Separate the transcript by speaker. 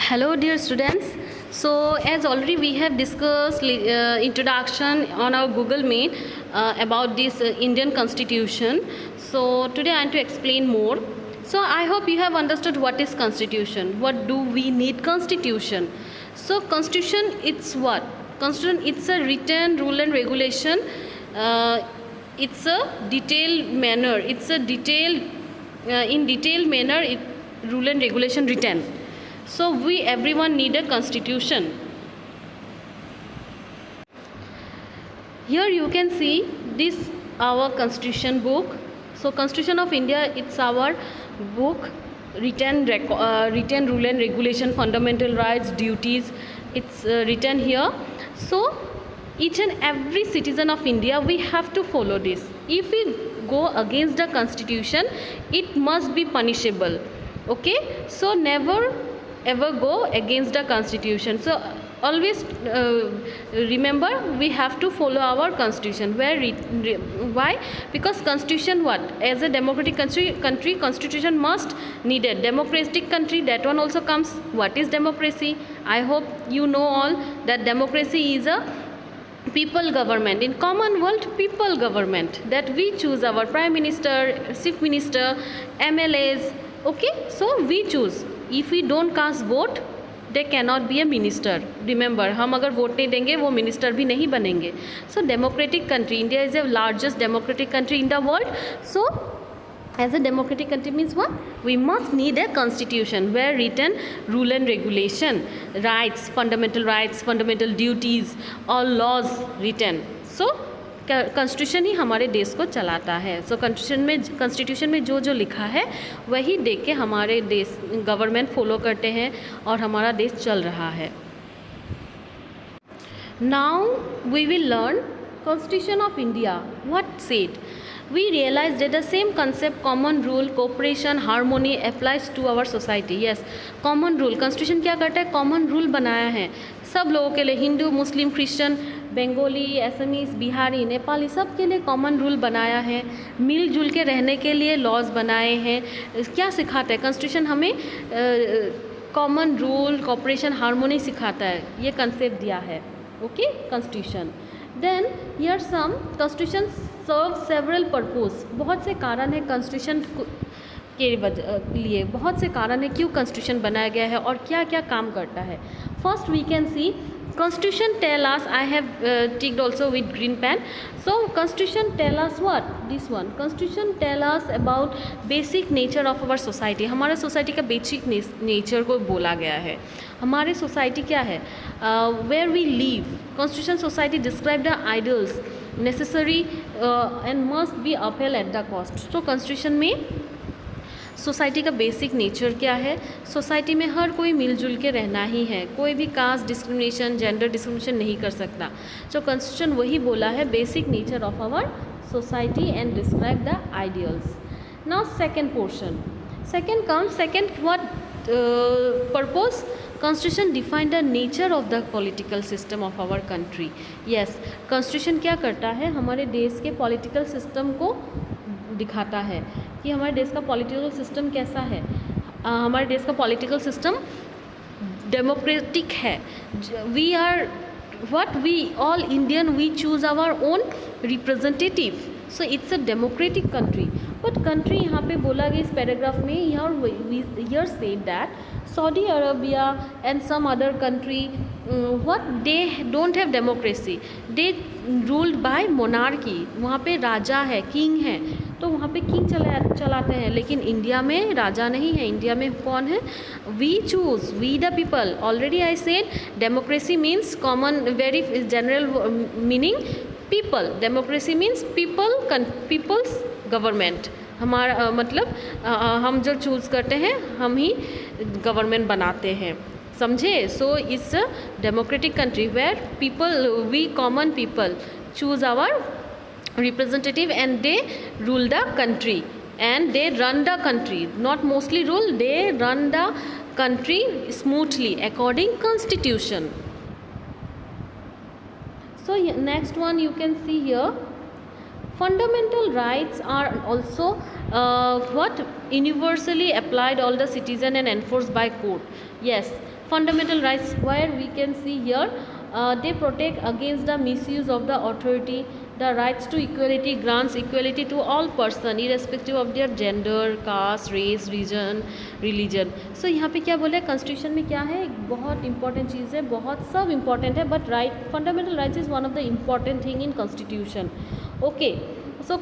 Speaker 1: Hello dear students. So as already we have discussed introduction on our Google Meet about this Indian Constitution. So today I am to explain more. So I hope you have understood what is Constitution. What do we need Constitution? So Constitution it's what? Constitution it's a written rule and regulation. It's a detailed manner. It's a detailed in detailed manner rule and regulation written. So we everyone need a constitution. Here you can see this our constitution book. So Constitution of India it's our book written written rule and regulation, fundamental rights, duties. It's written here. So each and every citizen of India we have to follow this. If we go against the constitution, it must be punishable. Okay, so never ever go against the constitution. So always remember we have to follow our constitution. Why? Because constitution what? As a democratic country constitution must needed. Democratic country, that one also comes. What is democracy? I hope you know all that democracy is a people government. In Commonwealth, people government, that we choose our prime minister, chief minister, MLAs. Okay, so we choose. If we don't cast vote, they cannot be a minister. Remember, हम अगर vote नहीं देंगे वो minister भी नहीं बनेंगे. So democratic country, India is the largest democratic country in the world. So as a democratic country means what? We must need a constitution where written rule and regulation, rights, fundamental duties, all laws written. So constitution ही हमारे देश को चलाता है. सो constitution में जो जो लिखा है वही देख के हमारे देश गवर्नमेंट फॉलो करते हैं और हमारा देश चल रहा है. Now we will learn constitution of India. What said? We realized that the same concept, common rule, cooperation, harmony applies to our society. Yes, common rule. Constitution क्या करता है? Common rule बनाया है सब लोगों के लिए, हिंदू, मुस्लिम, क्रिश्चियन, बंगाली, असमीज, बिहारी, नेपाली, सब के लिए कॉमन रूल बनाया है. मिलजुल के रहने के लिए लॉज बनाए हैं. क्या सिखाता है कॉन्स्टिट्यूशन? हमें कॉमन रूल, कोऑपरेशन, हार्मोनी सिखाता है. ये कंसेप्ट दिया है. Okay, constitution. Then here some constitution serve several purpose. बहुत से कारण है कॉन्स्टिट्यूशन के लिए, बहुत से कारण है क्यों कॉन्स्टिट्यूशन बनाया गया है और क्या क्या काम करता है. First we can see Constitution tell us, I have ticked also with green pen. So Constitution tell us what? This one. Constitution tell us about basic nature of our society. हमारे सोसाइटी का basic nature को बोला गया है. हमारे society क्या है? Where we live. Constitution society describe the ideals necessary and must be upheld at the cost. So Constitution में सोसाइटी का बेसिक नेचर क्या है? सोसाइटी में हर कोई मिलजुल के रहना ही है. कोई भी कास्ट डिस्क्रिमिनेशन, जेंडर डिस्क्रिमिनेशन नहीं कर सकता. जो कॉन्स्टिट्यूशन वही बोला है basic nature of our society and describe the ideals. Now second portion. Second what purpose? Constitution define the nature of the political system of our country. Yes, constitution क्या करता है? हमारे देश के पॉलिटिकल सिस्टम को दिखाता है कि हमारे देश का पॉलिटिकल सिस्टम कैसा है. हमारे देश का पॉलिटिकल सिस्टम डेमोक्रेटिक है. We are what? We all Indian, we choose our own representative. So it's a democratic country. But country यहाँ पे बोला गया इस पैराग्राफ में, here said that Saudi Arabia and some other country what they don't have democracy. They ruled by monarchy. वहाँ पे राजा है, king है, तो वहाँ पे किंग चलाते हैं. लेकिन इंडिया में राजा नहीं है. इंडिया में कौन है? We choose, we the people. Already I said democracy means common, very general meaning people. Democracy means people's government. हमारा मतलब हम जो चूज़ करते हैं हम ही गवर्नमेंट बनाते हैं. समझे? So it's a democratic country where people, we common people choose our representative and they rule the country and they run the country. Not mostly rule, they run the country smoothly according constitution. So next one you can see here, Fundamental rights are also what universally applied all the citizen and enforced by court. Yes, fundamental rights where we can see here they protect against the misuse of the authority. The rights to equality grants equality to all person irrespective of their gender, caste, race, region, religion. So यहाँ पे क्या बोला है constitution में क्या है, एक बहुत इंपॉर्टेंट चीज़ है, बहुत सब इंपॉर्टेंट है, but right fundamental rights is one of the important thing in constitution. Okay, so